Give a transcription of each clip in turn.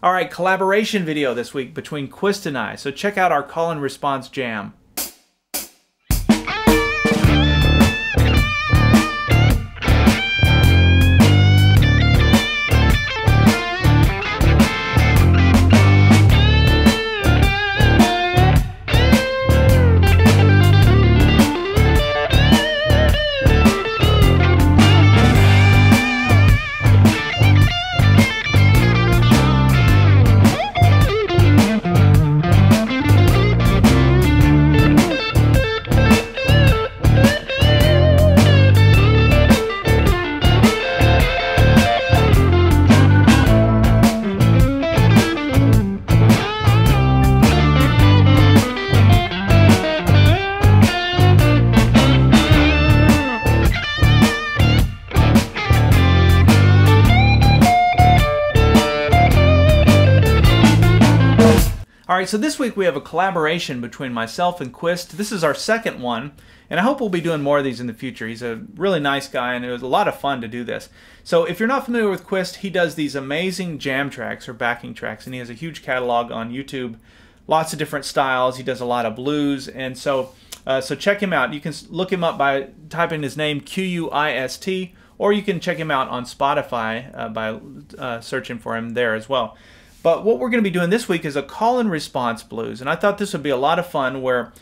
All right, collaboration video this week between Quist and I, so check out our call and response jam. Alright, so this week we have a collaboration between myself and Quist. This is our second one, and I hope we'll be doing more of these in the future. He's a really nice guy, and it was a lot of fun to do this. So if you're not familiar with Quist, he does these amazing jam tracks or backing tracks, and he has a huge catalog on YouTube. Lots of different styles. He does a lot of blues, and so check him out. You can look him up by typing his name, Q-U-I-S-T, or you can check him out on Spotify by searching for him there as well. But what we're going to be doing this week is a call and response blues, and I thought this would be a lot of fun where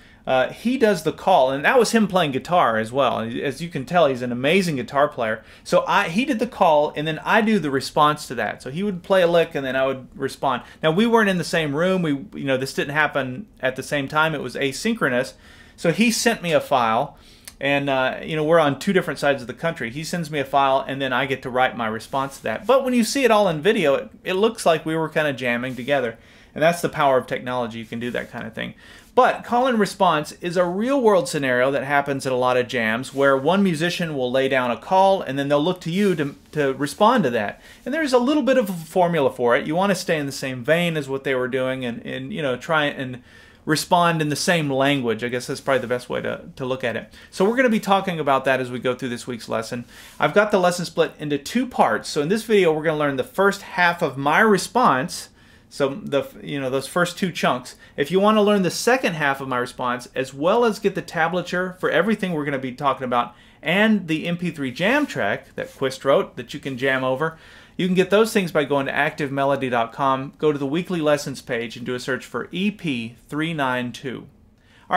he does the call, and that was him playing guitar as well. As you can tell, he's an amazing guitar player. So he did the call, and then I do the response to that. So he would play a lick, and then I would respond. Now we weren't in the same room. This didn't happen at the same time. It was asynchronous. So he sent me a file. And, we're on two different sides of the country. He sends me a file, and then I get to write my response to that. But when you see it all in video, it looks like we were kind of jamming together. And that's the power of technology. You can do that kind of thing. But call and response is a real-world scenario that happens at a lot of jams where one musician will lay down a call, and then they'll look to you to respond to that. And there's a little bit of a formula for it. You want to stay in the same vein as what they were doing and try and respond in the same language. I guess that's probably the best way to look at it. So we're going to be talking about that as we go through this week's lesson. I've got the lesson split into two parts. So in this video, we're going to learn the first half of my response. So those first two chunks. If you want to learn the second half of my response, as well as get the tablature for everything we're going to be talking about, and the MP3 jam track that Quist wrote that you can jam over, you can get those things by going to activemelody.com, go to the weekly lessons page, and do a search for EP392. All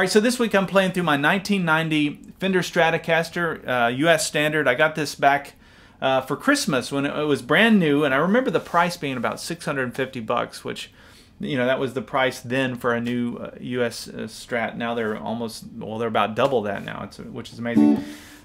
right, so this week I'm playing through my 1990 Fender Stratocaster, US Standard. I got this back for Christmas when it was brand new, and I remember the price being about $650, which, that was the price then for a new US Strat. Now they're they're about double that now, which is amazing.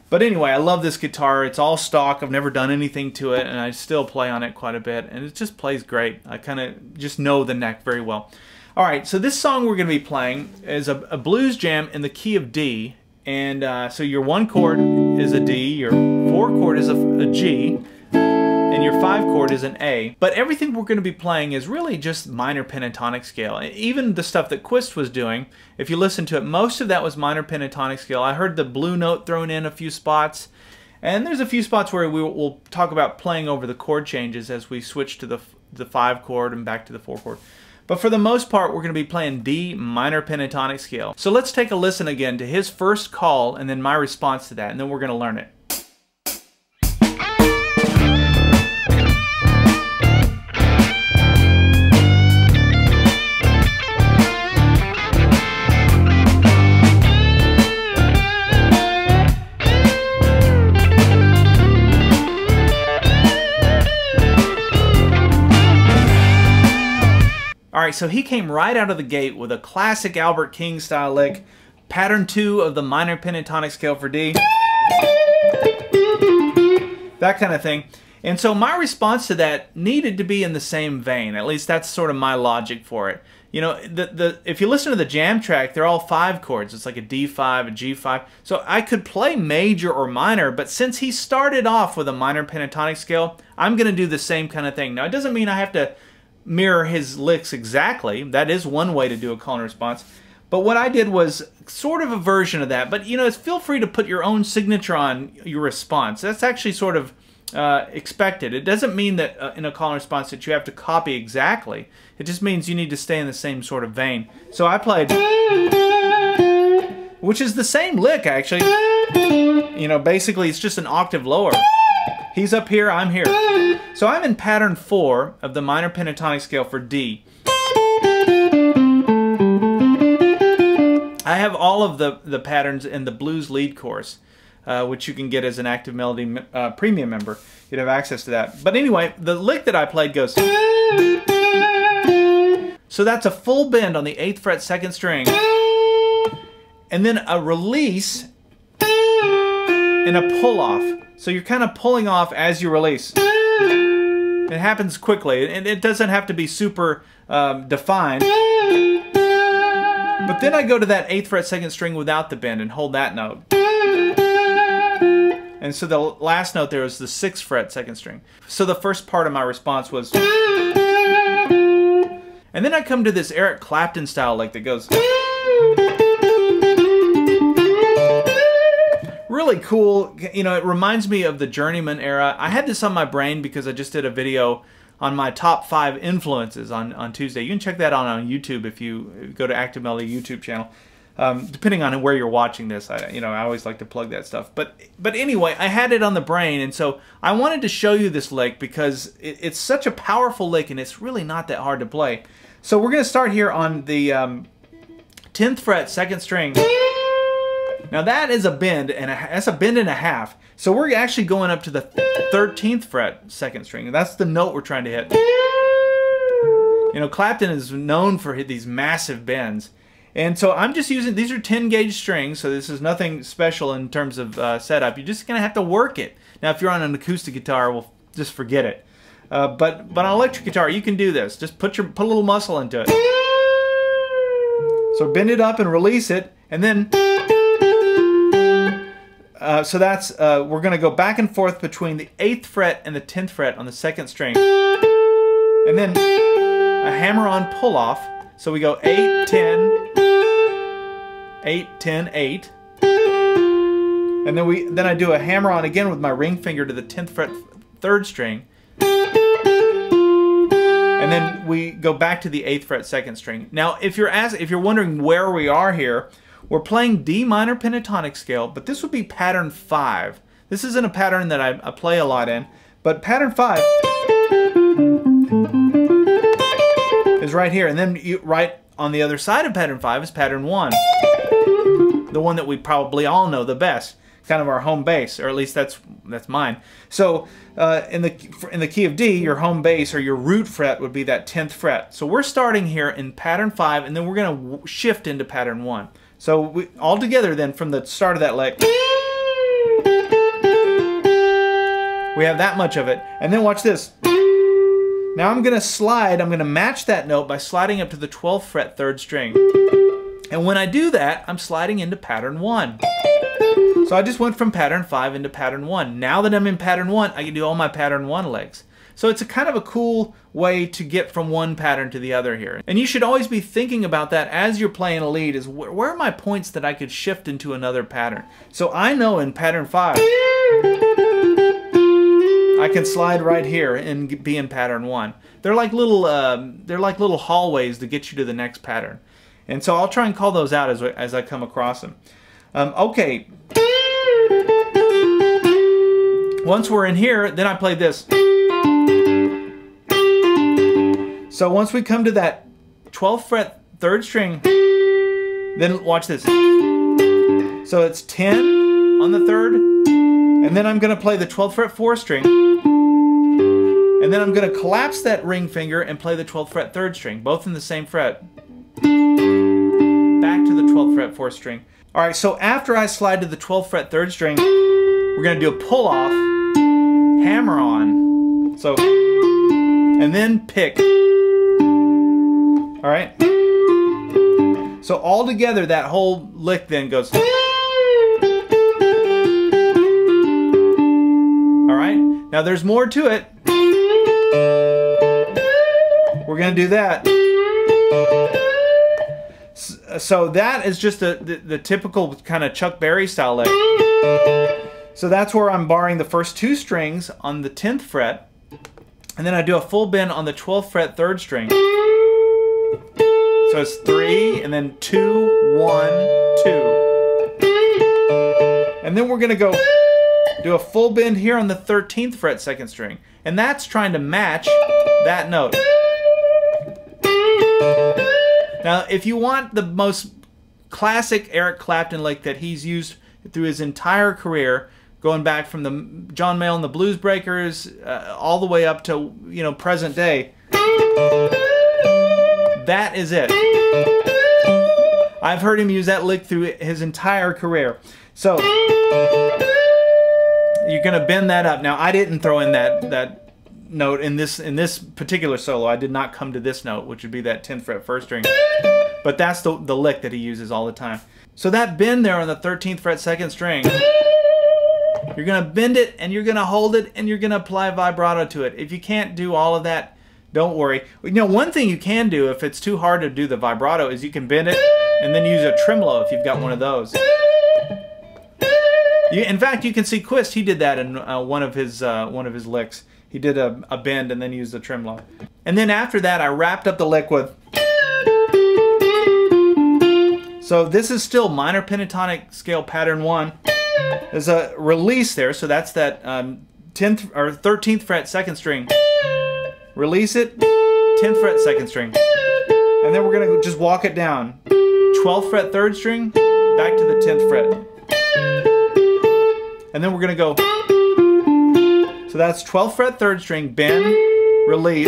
But anyway, I love this guitar. It's all stock. I've never done anything to it, and I still play on it quite a bit, and it just plays great. I kind of just know the neck very well. All right, so this song we're going to be playing is a blues jam in the key of D, and so your 1 chord is a D, your 4 chord is a G, and your 5 chord is an A. But everything we're going to be playing is really just minor pentatonic scale. Even the stuff that Quist was doing, if you listen to it, most of that was minor pentatonic scale. I heard the blue note thrown in a few spots, and there's a few spots where we'll talk about playing over the chord changes as we switch to the 5 chord and back to the 4 chord. But for the most part, we're going to be playing D minor pentatonic scale. So let's take a listen again to his first call and then my response to that, and then we're going to learn it. Alright, so he came right out of the gate with a classic Albert King style lick, pattern 2 of the minor pentatonic scale for D, that kind of thing. And so my response to that needed to be in the same vein. At least that's sort of my logic for it. If you listen to the jam track, they're all 5 chords. It's like a D5, a G5. So I could play major or minor, but since he started off with a minor pentatonic scale, I'm going to do the same kind of thing. Now, it doesn't mean I have to mirror his licks exactly. That is one way to do a call and response. But what I did was sort of a version of that. But feel free to put your own signature on your response. That's actually sort of expected. It doesn't mean that in a call and response that you have to copy exactly. It just means you need to stay in the same sort of vein. So I played, which is the same lick actually. You know, basically it's just an octave lower. He's up here, I'm here. So I'm in pattern 4 of the minor pentatonic scale for D. I have all of the patterns in the blues lead course, which you can get as an Active Melody premium member. You'd have access to that. But anyway, the lick that I played goes. So that's a full bend on the 8th fret 2nd string, and then a release and a pull off. So you're kind of pulling off as you release. It happens quickly, and it doesn't have to be super defined. But then I go to that 8th fret 2nd string without the bend and hold that note. And so the last note there is the 6th fret 2nd string. So the first part of my response was. And then I come to this Eric Clapton style lick that goes. Really cool. You know, it reminds me of the Journeyman era. I had this on my brain because I just did a video on my top 5 influences on Tuesday. You can check that out on YouTube if you go to Active Melody YouTube channel. Depending on where you're watching this, I always like to plug that stuff. But anyway, I had it on the brain, and so I wanted to show you this lick because it's such a powerful lick, and it's really not that hard to play. So we're going to start here on the 10th fret 2nd string. Now that is a bend, and that's a bend and a half. So we're actually going up to the 13th fret 2nd string, and that's the note we're trying to hit. You know, Clapton is known for these massive bends. And so I'm just using, these are 10 gauge strings, so this is nothing special in terms of setup. You're just going to have to work it. Now if you're on an acoustic guitar, well, just forget it. But on electric guitar, you can do this. Just put a little muscle into it. So bend it up and release it, and then so that's we're going to go back and forth between the 8th fret and the 10th fret on the 2nd string, and then a hammer-on pull-off. So we go 8, 10, 8, 10, 8, and then I do a hammer-on again with my ring finger to the 10th fret 3rd string. And then we go back to the 8th fret 2nd string. Now, if you're wondering where we are here, we're playing D minor pentatonic scale, but this would be pattern 5. This isn't a pattern that I play a lot in, but pattern 5 is right here. And then right on the other side of pattern 5 is pattern 1, the one that we probably all know the best. Kind of our home base, or at least that's mine. So in the key of D, your home base or your root fret would be that 10th fret. So we're starting here in pattern 5, and then we're going to shift into pattern 1. So all together then from the start of that lick, we have that much of it. And then watch this. Now I'm going to slide. I'm going to match that note by sliding up to the 12th fret 3rd string. And when I do that, I'm sliding into pattern 1. So I just went from pattern 5 into pattern 1. Now that I'm in pattern 1, I can do all my pattern 1 licks. So it's a kind of a cool way to get from one pattern to the other here. And you should always be thinking about that as you're playing a lead, is where are my points that I could shift into another pattern. So I know in pattern 5, I can slide right here and be in pattern 1. They're like little hallways to get you to the next pattern. And so I'll try and call those out as I come across them. Okay. Once we're in here, then I play this. So once we come to that 12th fret 3rd string, then watch this. So it's 10 on the 3rd, and then I'm going to play the 12th fret 4th string, and then I'm going to collapse that ring finger and play the 12th fret 3rd string, both in the same fret. Back to the 12th fret 4th string. Alright, so after I slide to the 12th fret 3rd string, we're going to do a pull off, hammer on, so, and then pick. Alright? So all together, that whole lick then goes. Alright? Now there's more to it. We're going to do that. So that is just the typical kind of Chuck Berry style lick. So that's where I'm barring the first 2 strings on the 10th fret, and then I do a full bend on the 12th fret 3rd string. So it's 3, and then 2, 1, 2. And then we're going to go do a full bend here on the 13th fret 2nd string. And that's trying to match that note. Now, if you want the most classic Eric Clapton lick that he's used through his entire career, going back from the John Mayall and the Blues Breakers all the way up to, you know, present day, that is it. I've heard him use that lick through his entire career. So you're going to bend that up. Now, I didn't throw in that note in this particular solo. I did not come to this note, which would be that 10th fret 1st string. But that's the lick that he uses all the time. So that bend there on the 13th fret 2nd string, you're going to bend it, and you're going to hold it, and you're going to apply vibrato to it. If you can't do all of that, don't worry. You know, one thing you can do if it's too hard to do the vibrato is you can bend it and then use a tremolo if you've got one of those. In fact, you can see Quist, he did that in one of his licks. He did a bend and then used a tremolo. And then after that, I wrapped up the lick with... So this is still minor pentatonic scale pattern 1. There's a release there, so that's that 10th or 13th fret 2nd string. Release it, 10th fret 2nd string. And then we're going to just walk it down. 12th fret 3rd string, back to the 10th fret. And then we're going to go. So that's 12th fret 3rd string, bend, release,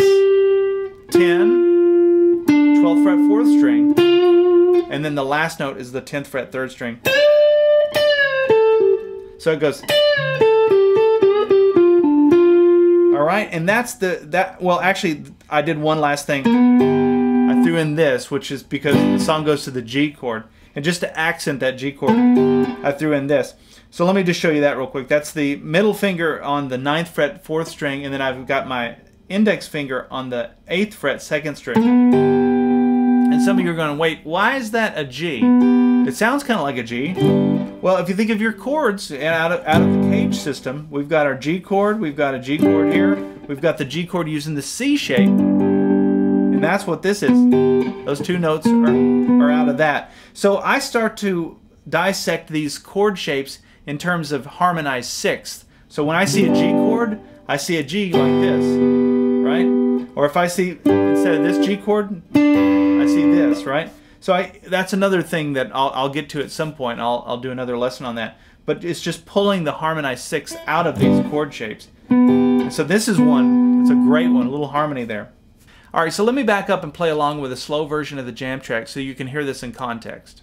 10, 12th fret 4th string, and then the last note is the 10th fret 3rd string. So it goes. Alright, and that's well, actually, I did one last thing. I threw in this, which is because the song goes to the G chord. And just to accent that G chord, I threw in this. So let me just show you that real quick. That's the middle finger on the 9th fret 4th string, and then I've got my index finger on the 8th fret 2nd string. And some of you are going, wait, why is that a G? It sounds kind of like a G. Well, if you think of your chords out of the cage system, we've got our G chord, we've got a G chord here, we've got the G chord using the C shape, and that's what this is. Those 2 notes are out of that. So I start to dissect these chord shapes in terms of harmonized 6th. So when I see a G chord, I see a G like this, right? Or if I see, instead of this G chord, I see this, right? So that's another thing that I'll get to at some point. I'll do another lesson on that. But it's just pulling the harmonized 6th out of these chord shapes. And so this is one. It's a great one, a little harmony there. All right, so let me back up and play along with a slow version of the jam track so you can hear this in context.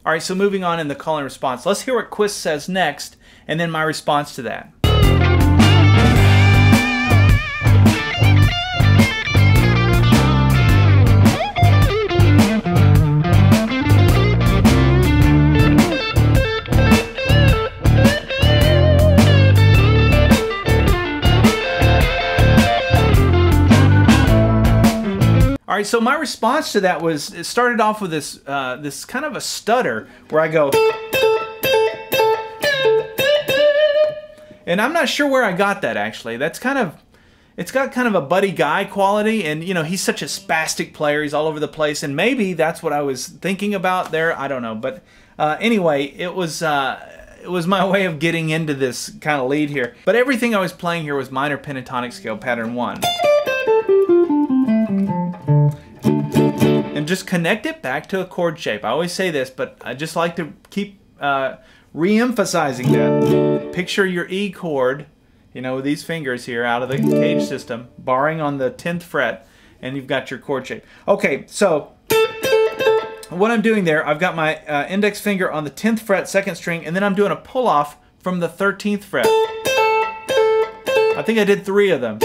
Alright, so moving on in the call and response. Let's hear what Quist says next, and then my response to that. All right, so my response to that was, it started off with this this kind of a stutter where I go, and I'm not sure where I got that actually. That's kind of, it's got kind of a Buddy Guy quality, and you know, he's such a spastic player, he's all over the place, and maybe that's what I was thinking about there. I don't know, but anyway, it was my way of getting into this kind of lead here. But everything I was playing here was minor pentatonic scale pattern 1. And just connect it back to a chord shape. I always say this, but I just like to keep re-emphasizing that. Picture your E chord, you know, with these fingers here out of the cage system, barring on the 10th fret, and you've got your chord shape. Okay, so what I'm doing there, I've got my index finger on the 10th fret 2nd string, and then I'm doing a pull-off from the 13th fret. I think I did 3 of them.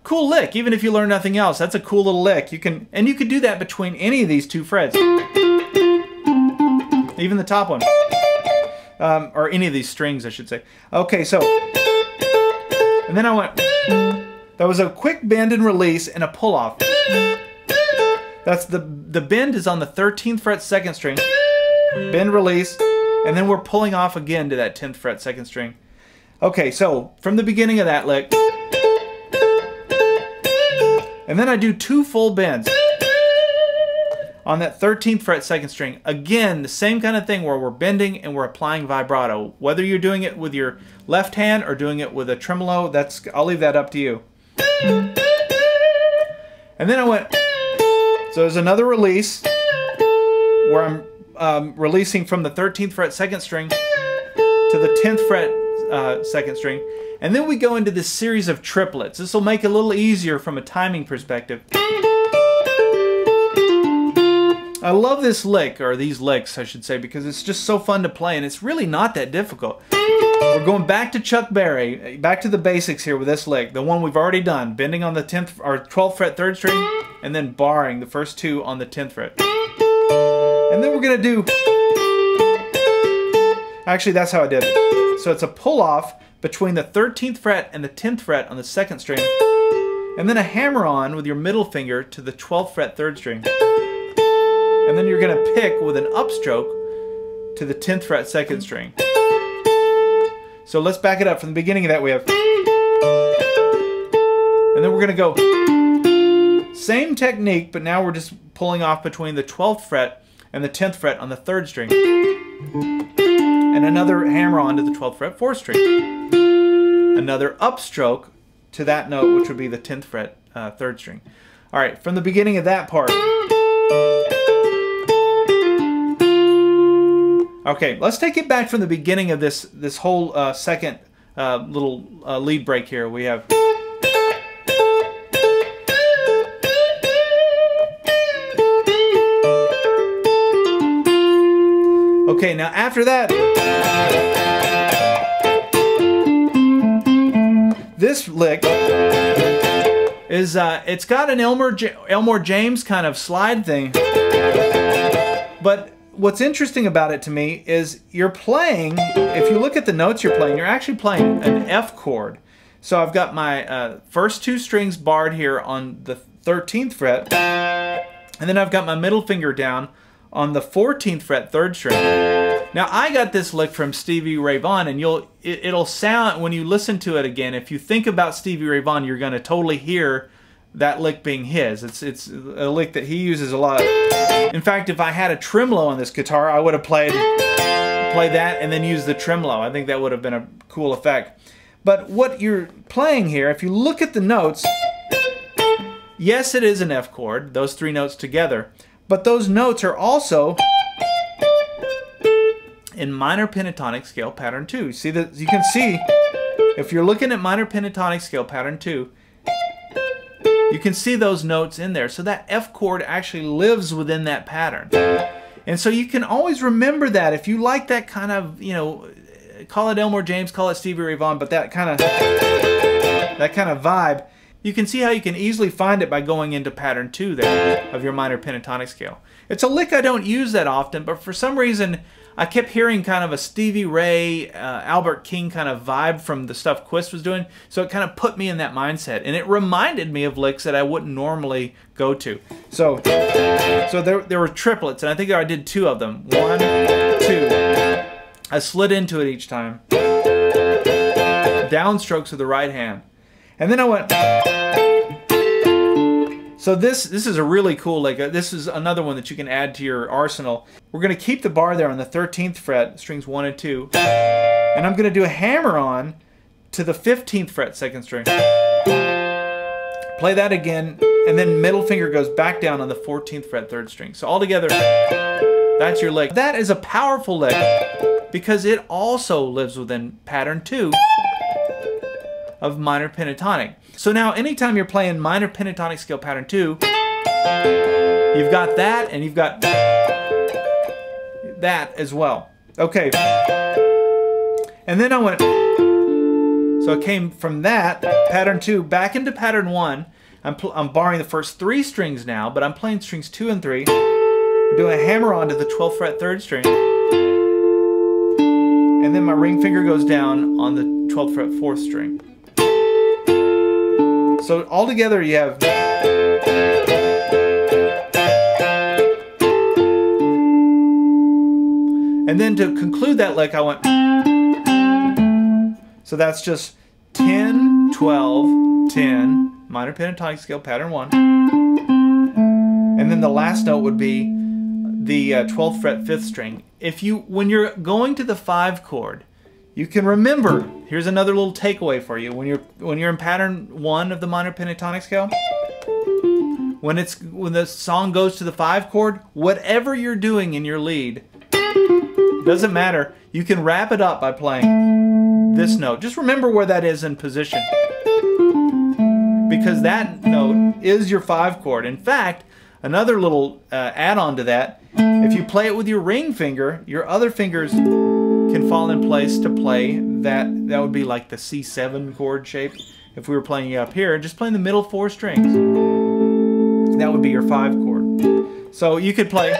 Cool lick, even if you learn nothing else. That's a cool little lick. You can do that between any of these 2 frets. even the top one. Or any of these strings, I should say. Okay, so, and then I went, that was a quick bend and release and a pull off. That's the bend is on the 13th fret 2nd string, bend, release, and then we're pulling off again to that 10th fret 2nd string. Okay, so from the beginning of that lick, and then I do 2 full bends on that 13th fret 2nd string. Again, the same kind of thing where we're bending and we're applying vibrato. Whether you're doing it with your left hand or doing it with a tremolo, I'll leave that up to you. And then I went, so there's another release where I'm releasing from the 13th fret 2nd string to the 10th fret 2nd string. And then we go into this series of triplets. This will make it a little easier from a timing perspective. I love this lick, or these licks I should say, because it's just so fun to play and it's really not that difficult. We're going back to Chuck Berry, back to the basics here with this lick, the one we've already done, bending on the 10th or 12th fret 3rd string and then barring the first 2 on the 10th fret. And then we're going to do, actually that's how I did it. So it's a pull off between the 13th fret and the 10th fret on the 2nd string, and then a hammer on with your middle finger to the 12th fret 3rd string. And then you're going to pick with an upstroke to the 10th fret 2nd string. So let's back it up. From the beginning of that we have, and then we're going to go same technique, but now we're just pulling off between the 12th fret and the 10th fret on the 3rd string, and another hammer on to the 12th fret 4th string, another upstroke to that note, which would be the 10th fret 3rd string. All right, from the beginning of that part. Okay, let's take it back from the beginning of this whole second little lead break here. We have. Okay, now after that, this lick is it's got an Elmore James kind of slide thing, but what's interesting about it to me is you're playing, if you look at the notes you're playing, you're actually playing an F chord. So I've got my first 2 strings barred here on the 13th fret, and then I've got my middle finger down on the 14th fret 3rd string. Now I got this lick from Stevie Ray Vaughan, and it'll sound, when you listen to it again, if you think about Stevie Ray Vaughan, you're going to totally hear that lick being his. It's a lick that he uses a lot. In fact, if I had a tremolo on this guitar, I would have played that and then used the tremolo. I think that would have been a cool effect. But what you're playing here, if you look at the notes, yes, it is an F chord, those 3 notes together, but those notes are also in minor pentatonic scale pattern 2. See that? You can see, if you're looking at minor pentatonic scale pattern 2, you can see those notes in there. So that F chord actually lives within that pattern. And so you can always remember that if you like that kind of, you know, call it Elmore James, call it Stevie Ray Vaughan, but that kind of vibe, you can see how you can easily find it by going into pattern 2 there of your minor pentatonic scale. It's a lick I don't use that often, but for some reason I kept hearing kind of a Stevie Ray, Albert King kind of vibe from the stuff Quist was doing, so it kind of put me in that mindset, and it reminded me of licks that I wouldn't normally go to. So there were triplets, and I think I did 2 of them. 1, 2. I slid into it each time. Downstrokes with the right hand. And then I went. So this is a really cool lick. This is another one that you can add to your arsenal. We're going to keep the bar there on the 13th fret, strings 1 and 2. And I'm going to do a hammer on to the 15th fret 2nd string. Play that again, and then middle finger goes back down on the 14th fret 3rd string. So altogether, that's your lick. That is a powerful lick because it also lives within pattern 2 of minor pentatonic. So now anytime you're playing minor pentatonic scale pattern 2, you've got that and you've got that as well. Okay. And then I went, so I came from that, pattern 2, back into pattern 1. I'm barring the first 3 strings now, but I'm playing strings 2 and 3. I'm doing a hammer on to the 12th fret 3rd string. and then my ring finger goes down on the 12th fret 4th string. So all together you have, and then to conclude that lick I went, so that's just 10, 12, 10, minor pentatonic scale pattern 1, and then the last note would be the 12th fret 5th string. When you're going to the 5 chord, you can remember, here's another little takeaway for you, when you're in pattern 1 of the minor pentatonic scale, when the song goes to the 5 chord, whatever you're doing in your lead, doesn't matter, you can wrap it up by playing this note. Just remember where that is in position, because that note is your 5 chord. In fact, another little add-on to that, if you play it with your ring finger, your other fingers can fall in place to play that. That would be like the C7 chord shape. If we were playing up here, just playing the middle 4 strings, that would be your 5 chord. So you could play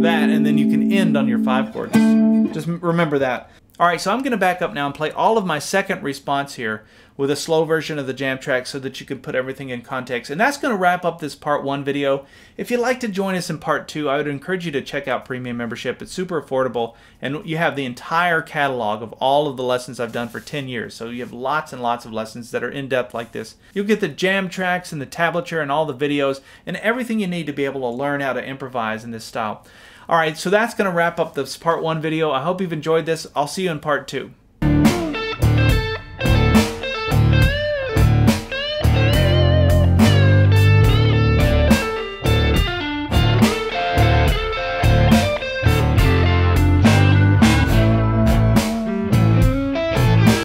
that, and then you can end on your 5 chord. Just remember that. Alright, so I'm going to back up now and play all of my second response here with a slow version of the jam track so that you can put everything in context. And that's going to wrap up this part 1 video. If you'd like to join us in part 2, I would encourage you to check out Premium Membership. It's super affordable, and you have the entire catalog of all of the lessons I've done for 10 years. So you have lots and lots of lessons that are in-depth like this. You'll get the jam tracks and the tablature and all the videos and everything you need to be able to learn how to improvise in this style. Alright, so that's going to wrap up this part 1 video. I hope you've enjoyed this. I'll see you in part 2.